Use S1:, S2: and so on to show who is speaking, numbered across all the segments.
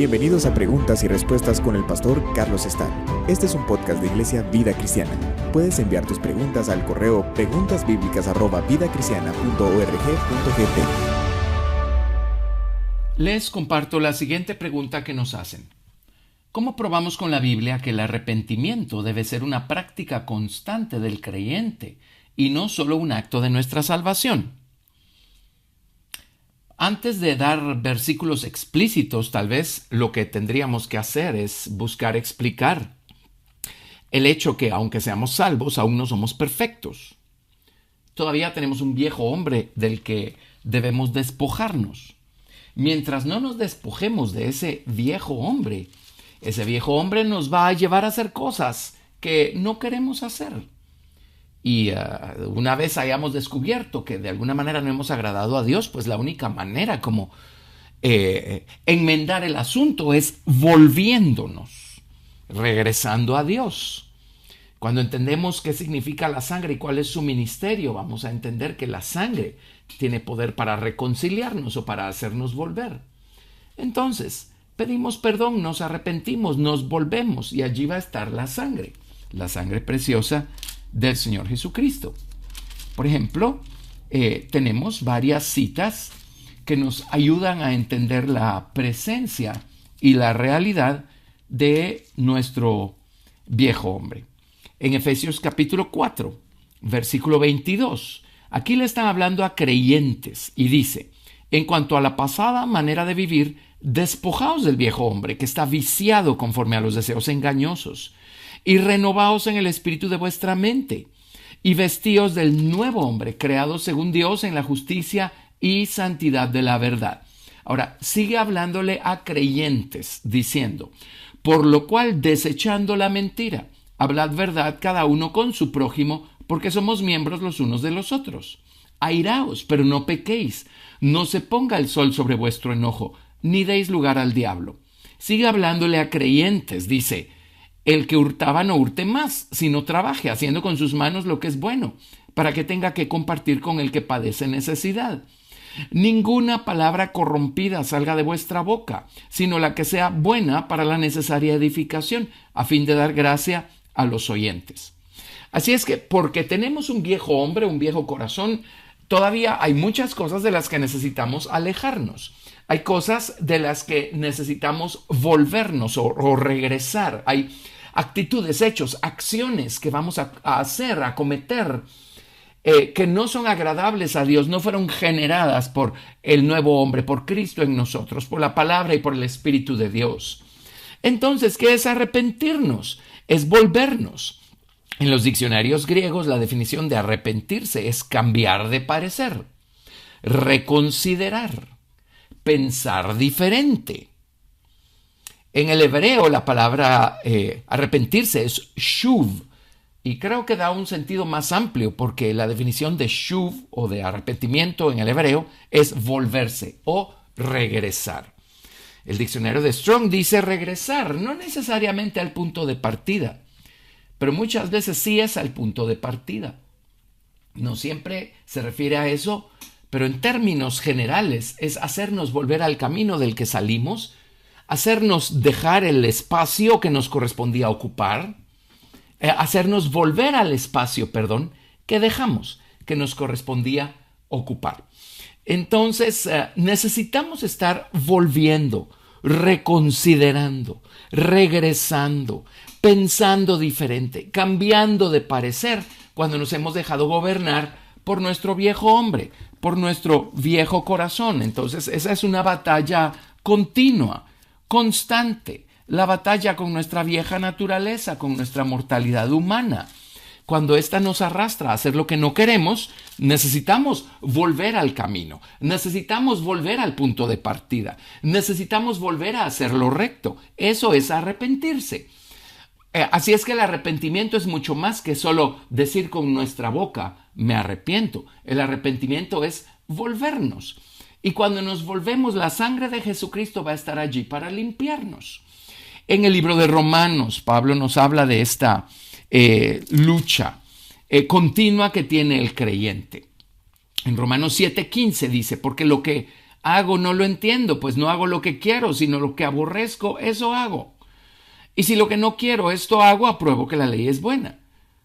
S1: Bienvenidos a Preguntas y Respuestas con el pastor Carlos Estal. Este es un podcast de Iglesia Vida Cristiana. Puedes enviar tus preguntas al correo preguntasbiblicas@vidacristiana.org.gt.
S2: Les comparto la siguiente pregunta que nos hacen. ¿Cómo probamos con la Biblia que el arrepentimiento debe ser una práctica constante del creyente y no solo un acto de nuestra salvación? Antes de dar versículos explícitos, tal vez lo que tendríamos que hacer es buscar explicar el hecho que, aunque seamos salvos, aún no somos perfectos. Todavía tenemos un viejo hombre del que debemos despojarnos. Mientras no nos despojemos de ese viejo hombre nos va a llevar a hacer cosas que no queremos hacer. Y una vez hayamos descubierto que de alguna manera no hemos agradado a Dios, pues la única manera como enmendar el asunto es volviéndonos, regresando a Dios. Cuando entendemos qué significa la sangre y cuál es su ministerio, vamos a entender que la sangre tiene poder para reconciliarnos o para hacernos volver. Entonces, pedimos perdón, nos arrepentimos, nos volvemos y allí va a estar la sangre preciosa del Señor Jesucristo. Por ejemplo, tenemos varias citas que nos ayudan a entender la presencia y la realidad de nuestro viejo hombre. En Efesios capítulo 4, versículo 22, aquí le están hablando a creyentes y dice: en cuanto a la pasada manera de vivir, despojaos del viejo hombre que está viciado conforme a los deseos engañosos, y renovaos en el espíritu de vuestra mente, y vestíos del nuevo hombre, creado según Dios en la justicia y santidad de la verdad. Ahora, sigue hablándole a creyentes, diciendo: por lo cual, desechando la mentira, hablad verdad cada uno con su prójimo, porque somos miembros los unos de los otros. Airaos, pero no pequéis, no se ponga el sol sobre vuestro enojo, ni deis lugar al diablo. Sigue hablándole a creyentes, dice: el que hurtaba no hurte más, sino trabaje, haciendo con sus manos lo que es bueno, para que tenga que compartir con el que padece necesidad. Ninguna palabra corrompida salga de vuestra boca, sino la que sea buena para la necesaria edificación, a fin de dar gracia a los oyentes. Así es que, porque tenemos un viejo hombre, un viejo corazón, todavía hay muchas cosas de las que necesitamos alejarnos. Hay cosas de las que necesitamos volvernos o regresar. Hay actitudes, hechos, acciones que vamos a hacer, a cometer, que no son agradables a Dios, no fueron generadas por el nuevo hombre, por Cristo en nosotros, por la palabra y por el Espíritu de Dios. Entonces, ¿qué es arrepentirnos? Es volvernos. En los diccionarios griegos, la definición de arrepentirse es cambiar de parecer, reconsiderar, pensar diferente. En el hebreo, la palabra arrepentirse es shuv, y creo que da un sentido más amplio porque la definición de shuv o de arrepentimiento en el hebreo es volverse o regresar. El diccionario de Strong dice regresar, no necesariamente al punto de partida, pero muchas veces sí es al punto de partida. No siempre se refiere a eso, pero en términos generales es hacernos volver al camino del que salimos, hacernos dejar el espacio que nos correspondía ocupar, hacernos volver al espacio, que dejamos, que nos correspondía ocupar. Entonces necesitamos estar volviendo, reconsiderando, regresando, pensando diferente, cambiando de parecer cuando nos hemos dejado gobernar por nuestro viejo hombre, por nuestro viejo corazón. Entonces esa es una batalla continua, constante, la batalla con nuestra vieja naturaleza, con nuestra mortalidad humana. Cuando ésta nos arrastra a hacer lo que no queremos, necesitamos volver al camino, necesitamos volver al punto de partida, necesitamos volver a hacer lo recto. Eso es arrepentirse. Así es que el arrepentimiento es mucho más que solo decir con nuestra boca, me arrepiento. El arrepentimiento es volvernos. Y cuando nos volvemos, la sangre de Jesucristo va a estar allí para limpiarnos. En el libro de Romanos, Pablo nos habla de esta lucha continua que tiene el creyente. En Romanos 7:15 dice: porque lo que hago no lo entiendo, pues no hago lo que quiero, sino lo que aborrezco, eso hago. Y si lo que no quiero, esto hago, apruebo que la ley es buena.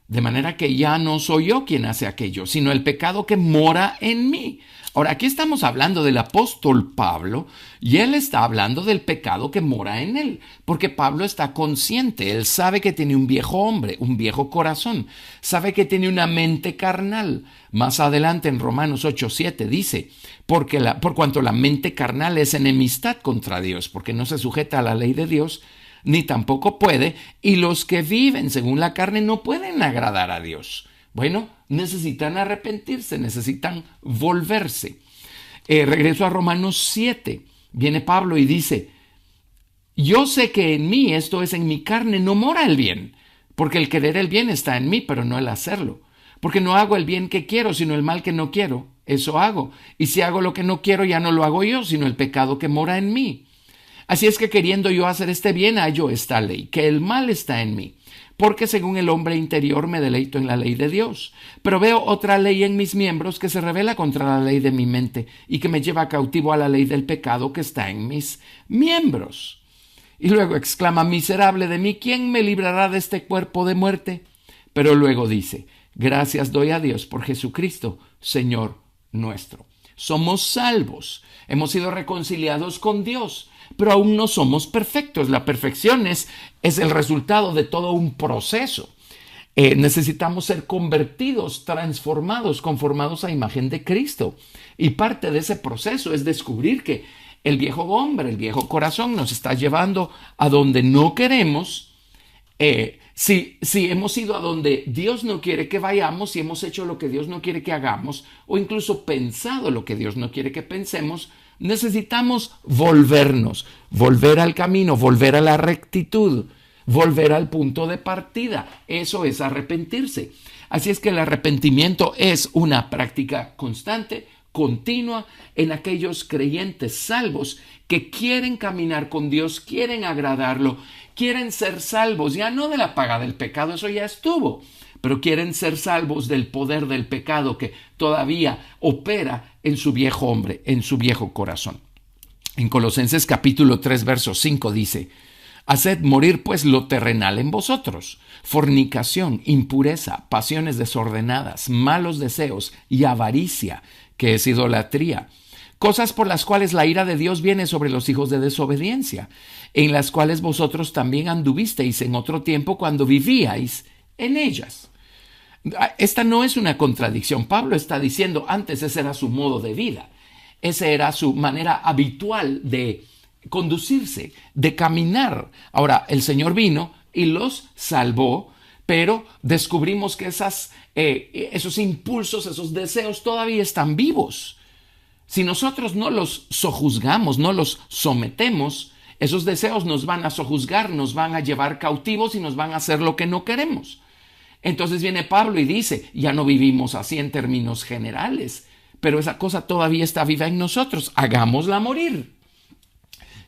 S2: De manera que ya no soy yo quien hace aquello, sino el pecado que mora en mí. Ahora, aquí estamos hablando del apóstol Pablo, y él está hablando del pecado que mora en él, porque Pablo está consciente, él sabe que tiene un viejo hombre, un viejo corazón, sabe que tiene una mente carnal. Más adelante en Romanos 8:7 dice, por cuanto la mente carnal es enemistad contra Dios, porque no se sujeta a la ley de Dios, ni tampoco puede, y los que viven según la carne no pueden agradar a Dios. Bueno, necesitan arrepentirse, necesitan volverse. Regreso a Romanos 7. Viene Pablo y dice, yo sé que en mí, esto es en mi carne, no mora el bien, porque el querer el bien está en mí, pero no el hacerlo. Porque no hago el bien que quiero, sino el mal que no quiero, eso hago. Y si hago lo que no quiero, ya no lo hago yo, sino el pecado que mora en mí. Así es que queriendo yo hacer este bien, hallo esta ley, que el mal está en mí, porque según el hombre interior me deleito en la ley de Dios. Pero veo otra ley en mis miembros que se rebela contra la ley de mi mente y que me lleva cautivo a la ley del pecado que está en mis miembros. Y luego exclama, miserable de mí, ¿quién me librará de este cuerpo de muerte? Pero luego dice, gracias doy a Dios por Jesucristo, Señor nuestro. Somos salvos, hemos sido reconciliados con Dios, pero aún no somos perfectos. La perfección es el resultado de todo un proceso. Necesitamos ser convertidos, transformados, conformados a imagen de Cristo. Y parte de ese proceso es descubrir que el viejo hombre, el viejo corazón nos está llevando a donde no queremos. Si hemos ido a donde Dios no quiere que vayamos, si hemos hecho lo que Dios no quiere que hagamos, o incluso pensado lo que Dios no quiere que pensemos, necesitamos volvernos, volver al camino, volver a la rectitud, volver al punto de partida. Eso es arrepentirse. Así es que el arrepentimiento es una práctica constante, continua, en aquellos creyentes salvos que quieren caminar con Dios, quieren agradarlo, quieren ser salvos, ya no de la paga del pecado, eso ya estuvo, pero quieren ser salvos del poder del pecado que todavía opera en su viejo hombre, en su viejo corazón. En Colosenses capítulo 3, verso 5 dice, haced morir pues lo terrenal en vosotros, fornicación, impureza, pasiones desordenadas, malos deseos y avaricia, que es idolatría, cosas por las cuales la ira de Dios viene sobre los hijos de desobediencia, en las cuales vosotros también anduvisteis en otro tiempo cuando vivíais en ellas. Esta no es una contradicción. Pablo está diciendo, antes ese era su modo de vida, esa era su manera habitual de conducirse, de caminar. Ahora, el Señor vino y los salvó, pero descubrimos que esos impulsos, esos deseos todavía están vivos. Si nosotros no los sojuzgamos, no los sometemos, esos deseos nos van a sojuzgar, nos van a llevar cautivos y nos van a hacer lo que no queremos. Entonces viene Pablo y dice, ya no vivimos así en términos generales, pero esa cosa todavía está viva en nosotros, hagámosla morir.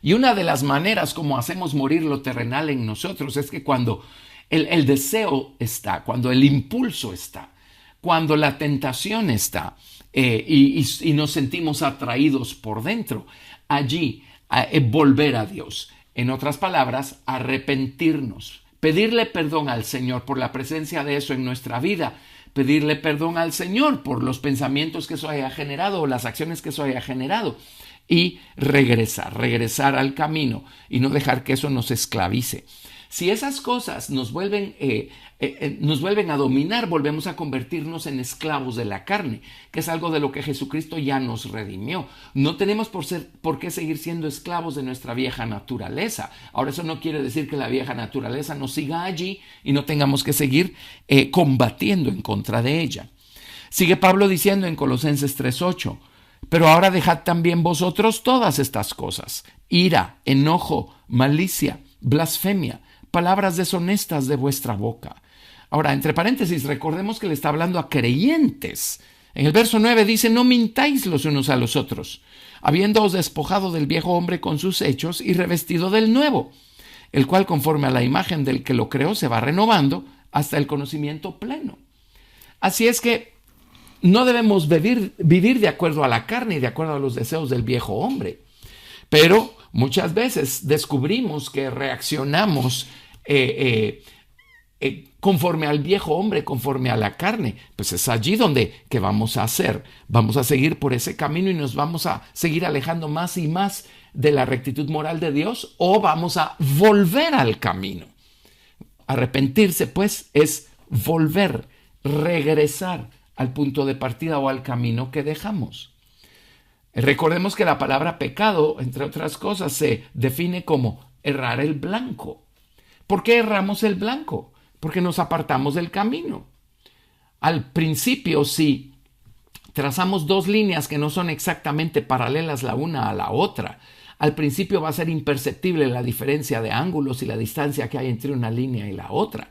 S2: Y una de las maneras como hacemos morir lo terrenal en nosotros es que cuando el deseo está, cuando el impulso está, cuando la tentación está y nos sentimos atraídos por dentro, allí volver a Dios. En otras palabras, arrepentirnos, pedirle perdón al Señor por la presencia de eso en nuestra vida, pedirle perdón al Señor por los pensamientos que eso haya generado o las acciones que eso haya generado y regresar al camino y no dejar que eso nos esclavice. Si esas cosas nos vuelven a dominar, volvemos a convertirnos en esclavos de la carne, que es algo de lo que Jesucristo ya nos redimió. No tenemos por qué seguir siendo esclavos de nuestra vieja naturaleza. Ahora, eso no quiere decir que la vieja naturaleza no siga allí y no tengamos que seguir combatiendo en contra de ella. Sigue Pablo diciendo en Colosenses 3:8, pero ahora dejad también vosotros todas estas cosas: ira, enojo, malicia, blasfemia, palabras deshonestas de vuestra boca. Ahora, entre paréntesis, recordemos que le está hablando a creyentes. En el verso 9 dice, no mintáis los unos a los otros, habiéndoos despojado del viejo hombre con sus hechos y revestido del nuevo, el cual conforme a la imagen del que lo creó se va renovando hasta el conocimiento pleno. Así es que no debemos vivir de acuerdo a la carne y de acuerdo a los deseos del viejo hombre. Pero muchas veces descubrimos que reaccionamos conforme al viejo hombre, conforme a la carne. Pues es allí donde, ¿qué vamos a hacer? Vamos a seguir por ese camino y nos vamos a seguir alejando más y más de la rectitud moral de Dios, o vamos a volver al camino. Arrepentirse, pues, es volver, regresar al punto de partida o al camino que dejamos. Recordemos que la palabra pecado, entre otras cosas, se define como errar el blanco. ¿Por qué erramos el blanco? Porque nos apartamos del camino. Al principio, si trazamos dos líneas que no son exactamente paralelas la una a la otra, al principio va a ser imperceptible la diferencia de ángulos y la distancia que hay entre una línea y la otra.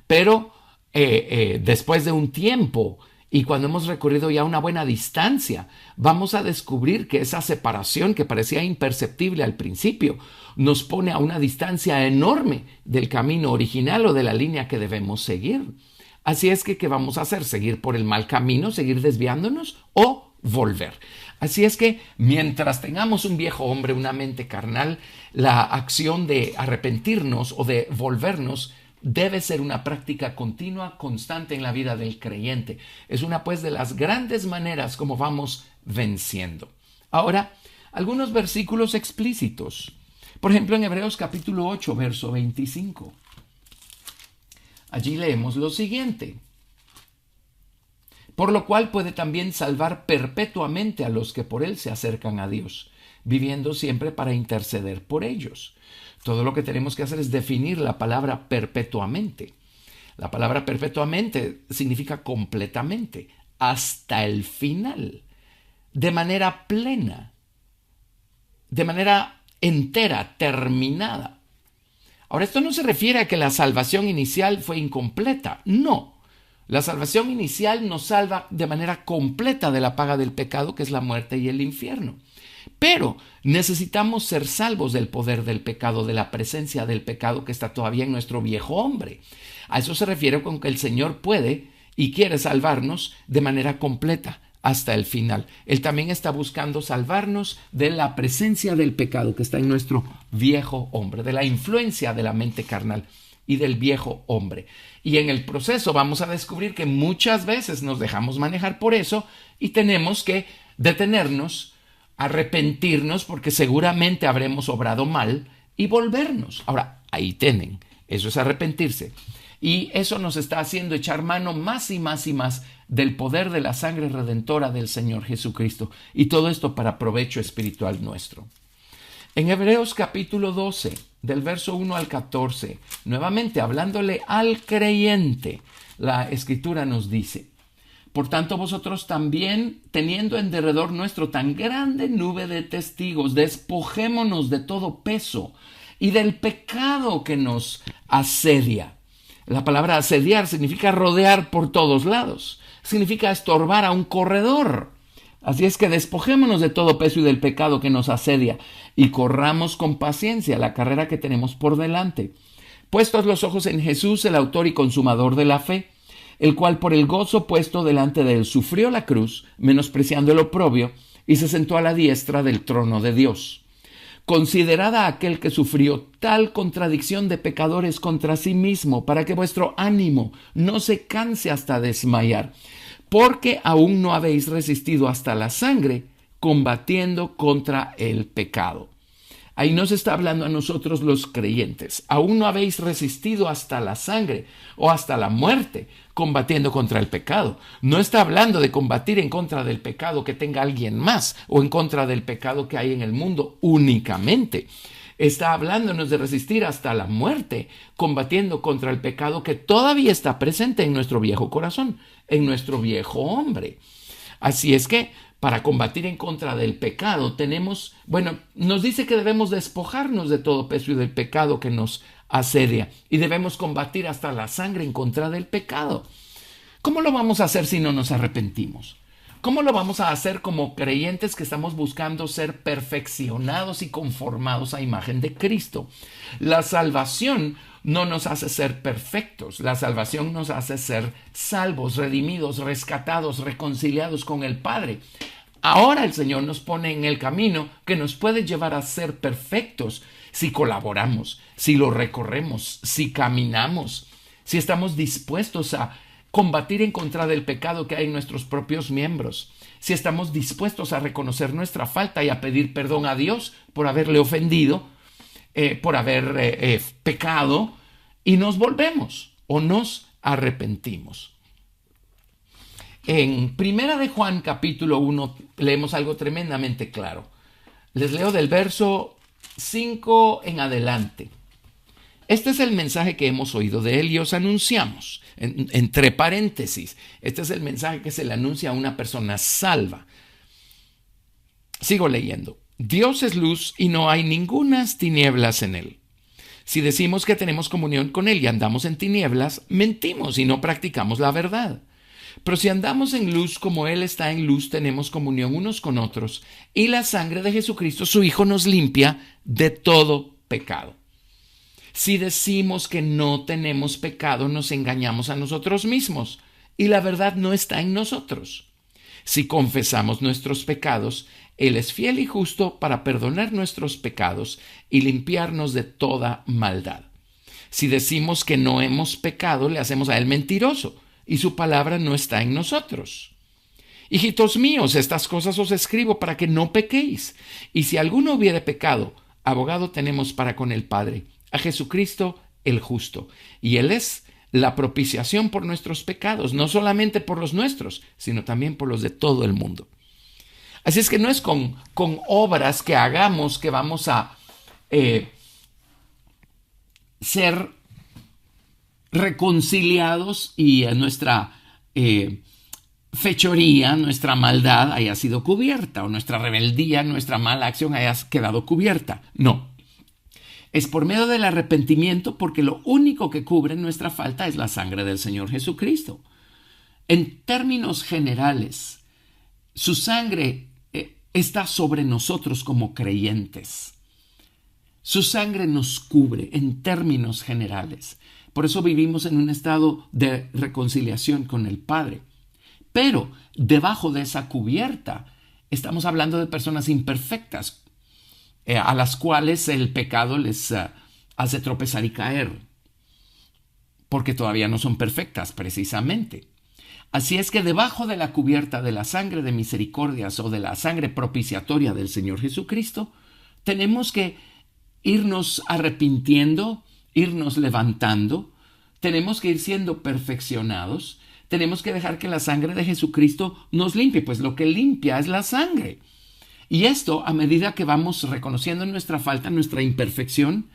S2: Pero después de un tiempo, y cuando hemos recorrido ya una buena distancia, vamos a descubrir que esa separación que parecía imperceptible al principio nos pone a una distancia enorme del camino original o de la línea que debemos seguir. Así es que, ¿qué vamos a hacer? ¿Seguir por el mal camino? ¿Seguir desviándonos? ¿O volver? Así es que, mientras tengamos un viejo hombre, una mente carnal, la acción de arrepentirnos o de volvernos debe ser una práctica continua, constante en la vida del creyente. Es una, pues, de las grandes maneras como vamos venciendo. Ahora, algunos versículos explícitos. Por ejemplo, en Hebreos capítulo 8, verso 25. Allí leemos lo siguiente: por lo cual puede también salvar perpetuamente a los que por él se acercan a Dios, viviendo siempre para interceder por ellos. Todo lo que tenemos que hacer es definir la palabra perpetuamente. La palabra perpetuamente significa completamente, hasta el final, de manera plena, de manera entera, terminada. Ahora, esto no se refiere a que la salvación inicial fue incompleta. No. La salvación inicial nos salva de manera completa de la paga del pecado, que es la muerte y el infierno. Pero necesitamos ser salvos del poder del pecado, de la presencia del pecado que está todavía en nuestro viejo hombre. A eso se refiere con que el Señor puede y quiere salvarnos de manera completa hasta el final. Él también está buscando salvarnos de la presencia del pecado que está en nuestro viejo hombre, de la influencia de la mente carnal y del viejo hombre. Y en el proceso vamos a descubrir que muchas veces nos dejamos manejar por eso y tenemos que detenernos, arrepentirnos, porque seguramente habremos obrado mal, y volvernos. Ahora, ahí tienen, eso es arrepentirse. Y eso nos está haciendo echar mano más y más y más del poder de la sangre redentora del Señor Jesucristo. Y todo esto para provecho espiritual nuestro. En Hebreos capítulo 12, del verso 1 al 14, nuevamente hablándole al creyente, la Escritura nos dice: por tanto, vosotros también, teniendo en derredor nuestro tan grande nube de testigos, despojémonos de todo peso y del pecado que nos asedia. La palabra asediar significa rodear por todos lados, significa estorbar a un corredor. Así es que despojémonos de todo peso y del pecado que nos asedia y corramos con paciencia la carrera que tenemos por delante, puestos los ojos en Jesús, el autor y consumador de la fe, el cual por el gozo puesto delante de él sufrió la cruz, menospreciando el oprobio, y se sentó a la diestra del trono de Dios. Considerad a aquel que sufrió tal contradicción de pecadores contra sí mismo, para que vuestro ánimo no se canse hasta desmayar, porque aún no habéis resistido hasta la sangre, combatiendo contra el pecado. Ahí nos está hablando a nosotros los creyentes. Aún no habéis resistido hasta la sangre o hasta la muerte, combatiendo contra el pecado. No está hablando de combatir en contra del pecado que tenga alguien más o en contra del pecado que hay en el mundo únicamente. Está hablándonos de resistir hasta la muerte, combatiendo contra el pecado que todavía está presente en nuestro viejo corazón, en nuestro viejo hombre. Así es que para combatir en contra del pecado nos dice que debemos despojarnos de todo peso y del pecado que nos asedia y debemos combatir hasta la sangre en contra del pecado. ¿Cómo lo vamos a hacer si no nos arrepentimos? ¿Cómo lo vamos a hacer como creyentes que estamos buscando ser perfeccionados y conformados a imagen de Cristo? La salvación no nos hace ser perfectos. La salvación nos hace ser salvos, redimidos, rescatados, reconciliados con el Padre. Ahora el Señor nos pone en el camino que nos puede llevar a ser perfectos si colaboramos, si lo recorremos, si caminamos, si estamos dispuestos a combatir en contra del pecado que hay en nuestros propios miembros, si estamos dispuestos a reconocer nuestra falta y a pedir perdón a Dios por haberle ofendido, por haber pecado, y nos volvemos o nos arrepentimos. En Primera de Juan capítulo 1 leemos algo tremendamente claro. Les leo del verso 5 en adelante. Este es el mensaje que hemos oído de él y os anunciamos. Entre paréntesis, este es el mensaje que se le anuncia a una persona salva. Sigo leyendo. Dios es luz y no hay ningunas tinieblas en él. Si decimos que tenemos comunión con él y andamos en tinieblas, mentimos y no practicamos la verdad. Pero si andamos en luz como él está en luz, tenemos comunión unos con otros, y la sangre de Jesucristo, su Hijo, nos limpia de todo pecado. Si decimos que no tenemos pecado, nos engañamos a nosotros mismos, y la verdad no está en nosotros. Si confesamos nuestros pecados, Él es fiel y justo para perdonar nuestros pecados y limpiarnos de toda maldad. Si decimos que no hemos pecado, le hacemos a Él mentiroso, y su palabra no está en nosotros. Hijitos míos, estas cosas os escribo para que no pequéis. Y si alguno hubiere pecado, abogado tenemos para con el Padre, a Jesucristo el justo. Y Él es la propiciación por nuestros pecados, no solamente por los nuestros, sino también por los de todo el mundo. Así es que no es con obras que hagamos que vamos a ser reconciliados y nuestra fechoría, nuestra maldad haya sido cubierta, o nuestra rebeldía, nuestra mala acción haya quedado cubierta. No. Es por medio del arrepentimiento, porque lo único que cubre nuestra falta es la sangre del Señor Jesucristo. En términos generales, su sangre está sobre nosotros como creyentes. Su sangre nos cubre en términos generales. Por eso vivimos en un estado de reconciliación con el Padre. Pero debajo de esa cubierta estamos hablando de personas imperfectas, a las cuales el pecado les hace tropezar y caer, porque todavía no son perfectas precisamente. Así es que debajo de la cubierta de la sangre de misericordias o de la sangre propiciatoria del Señor Jesucristo, tenemos que irnos arrepintiendo, irnos levantando, tenemos que ir siendo perfeccionados, tenemos que dejar que la sangre de Jesucristo nos limpie, pues lo que limpia es la sangre. Y esto a medida que vamos reconociendo nuestra falta, nuestra imperfección,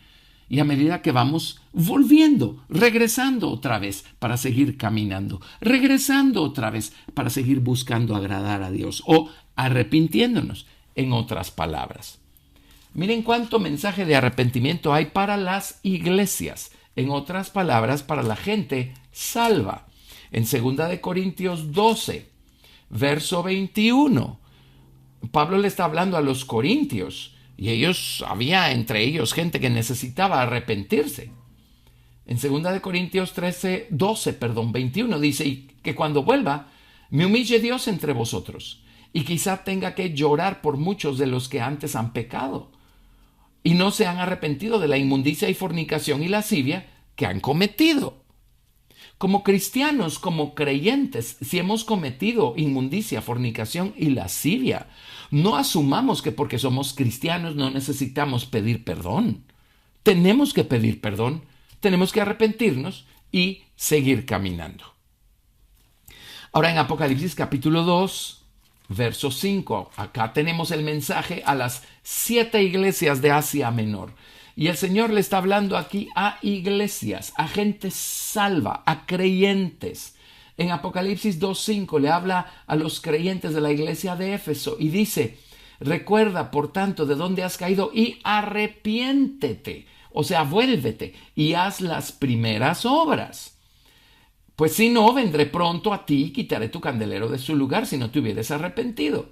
S2: y a medida que vamos volviendo, regresando otra vez para seguir caminando, regresando otra vez para seguir buscando agradar a Dios o arrepintiéndonos, en otras palabras. Miren cuánto mensaje de arrepentimiento hay para las iglesias, en otras palabras, para la gente salva. En 2 Corintios 12, verso 21, Pablo le está hablando a los corintios y había entre ellos gente que necesitaba arrepentirse. En 2 Corintios 21 dice, y que cuando vuelva, me humille Dios entre vosotros, y quizá tenga que llorar por muchos de los que antes han pecado, y no se han arrepentido de la inmundicia y fornicación y lascivia que han cometido. Como cristianos, como creyentes, si hemos cometido inmundicia, fornicación y lascivia, no asumamos que porque somos cristianos no necesitamos pedir perdón. Tenemos que pedir perdón, tenemos que arrepentirnos y seguir caminando. Ahora en Apocalipsis capítulo 2, verso 5, acá tenemos el mensaje a las 7 iglesias de Asia Menor. Y el Señor le está hablando aquí a iglesias, a gente salva, a creyentes. En Apocalipsis 2:5 le habla a los creyentes de la iglesia de Éfeso y dice, recuerda por tanto de dónde has caído y arrepiéntete, o sea, vuélvete y haz las primeras obras. Pues si no, vendré pronto a ti y quitaré tu candelero de su lugar si no te hubieras arrepentido.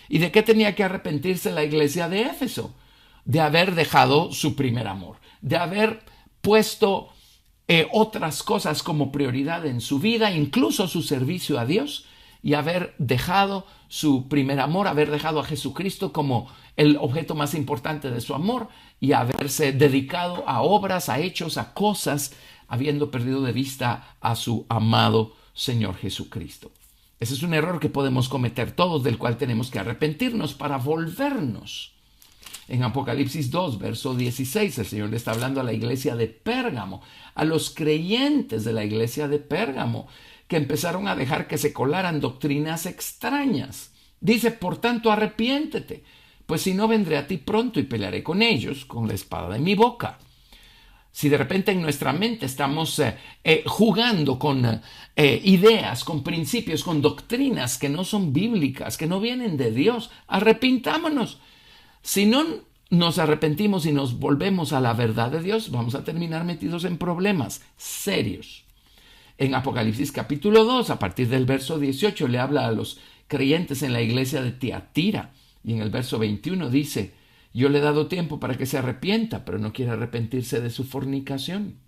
S2: ¿Y de qué tenía que arrepentirse la iglesia de Éfeso? De haber dejado su primer amor, de haber puesto otras cosas como prioridad en su vida, incluso su servicio a Dios, y haber dejado su primer amor, haber dejado a Jesucristo como el objeto más importante de su amor y haberse dedicado a obras, a hechos, a cosas, habiendo perdido de vista a su amado Señor Jesucristo. Ese es un error que podemos cometer todos, del cual tenemos que arrepentirnos para volvernos. En Apocalipsis 2, verso 16, el Señor le está hablando a la iglesia de Pérgamo, a los creyentes de la iglesia de Pérgamo, que empezaron a dejar que se colaran doctrinas extrañas. Dice, por tanto, arrepiéntete, pues si no vendré a ti pronto y pelearé con ellos con la espada de mi boca. Si de repente en nuestra mente estamos jugando con ideas, con principios, con doctrinas que no son bíblicas, que no vienen de Dios, arrepintámonos. Si no nos arrepentimos y nos volvemos a la verdad de Dios, vamos a terminar metidos en problemas serios. En Apocalipsis capítulo 2, a partir del verso 18, le habla a los creyentes en la iglesia de Tiatira. Y en el verso 21 dice, yo le he dado tiempo para que se arrepienta, pero no quiere arrepentirse de su fornicación.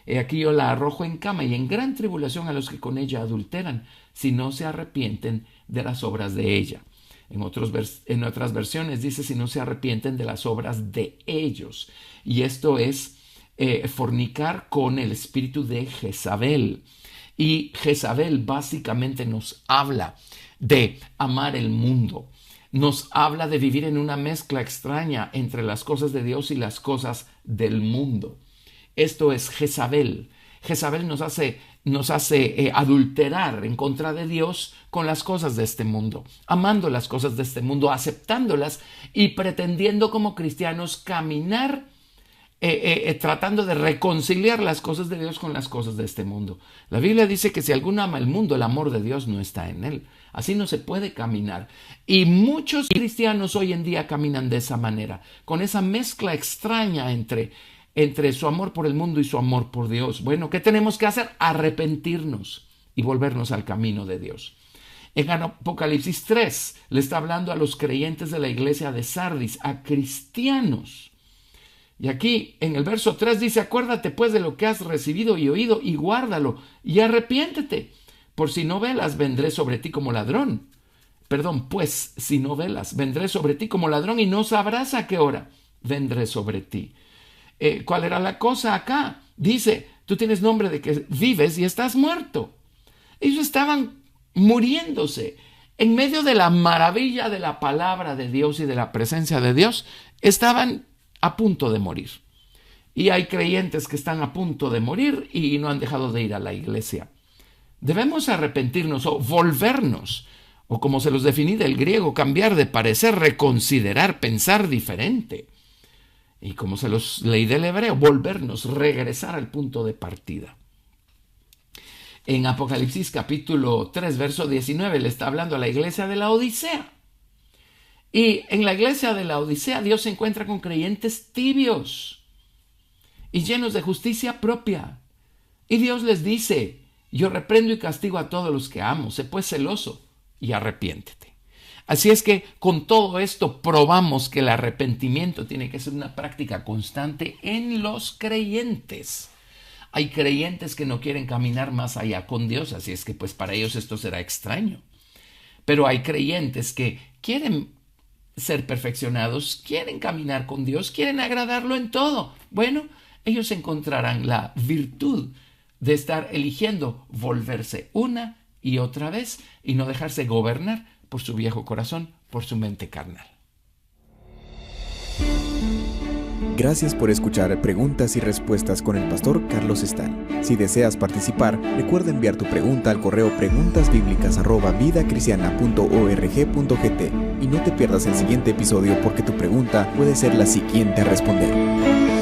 S2: He aquí yo la arrojo en cama y en gran tribulación a los que con ella adulteran, si no se arrepienten de las obras de ella. En otras versiones dice, si no se arrepienten de las obras de ellos. Y esto es fornicar con el espíritu de Jezabel. Y Jezabel básicamente nos habla de amar el mundo. Nos habla de vivir en una mezcla extraña entre las cosas de Dios y las cosas del mundo. Esto es Jezabel. Jezabel nos hace adulterar en contra de Dios con las cosas de este mundo, amando las cosas de este mundo, aceptándolas y pretendiendo como cristianos caminar tratando de reconciliar las cosas de Dios con las cosas de este mundo. La Biblia dice que si alguno ama el mundo, el amor de Dios no está en él. Así no se puede caminar. Y muchos cristianos hoy en día caminan de esa manera, con esa mezcla extraña entre su amor por el mundo y su amor por Dios. Bueno, ¿qué tenemos que hacer? Arrepentirnos y volvernos al camino de Dios. En Apocalipsis 3 le está hablando a los creyentes de la iglesia de Sardis, a cristianos. Y aquí en el verso 3 dice, acuérdate pues de lo que has recibido y oído y guárdalo y arrepiéntete. Por si no velas, vendré sobre ti como ladrón. Pues si no velas, vendré sobre ti como ladrón y no sabrás a qué hora vendré sobre ti. ¿Cuál era la cosa acá? Dice, tú tienes nombre de que vives y estás muerto. Ellos estaban muriéndose. En medio de la maravilla de la palabra de Dios y de la presencia de Dios, estaban a punto de morir. Y hay creyentes que están a punto de morir y no han dejado de ir a la iglesia. Debemos arrepentirnos o volvernos, o como se los definí del griego, cambiar de parecer, reconsiderar, pensar diferente. Y como se los leí del hebreo, volvernos, regresar al punto de partida. En Apocalipsis capítulo 3, verso 19, le está hablando a la iglesia de la Odisea. Y en la iglesia de la Odisea Dios se encuentra con creyentes tibios y llenos de justicia propia. Y Dios les dice, yo reprendo y castigo a todos los que amo, sé pues celoso y arrepiéntete. Así es que con todo esto probamos que el arrepentimiento tiene que ser una práctica constante en los creyentes. Hay creyentes que no quieren caminar más allá con Dios, así es que pues para ellos esto será extraño. Pero hay creyentes que quieren ser perfeccionados, quieren caminar con Dios, quieren agradarlo en todo. Bueno, ellos encontrarán la virtud de estar eligiendo volverse una y otra vez y no dejarse gobernar por su viejo corazón, por su mente carnal.
S1: Gracias por escuchar Preguntas y Respuestas con el pastor Carlos Estal. Si deseas participar, recuerda enviar tu pregunta al correo preguntasbiblicas@vidacristiana.org.gt y no te pierdas el siguiente episodio porque tu pregunta puede ser la siguiente a responder.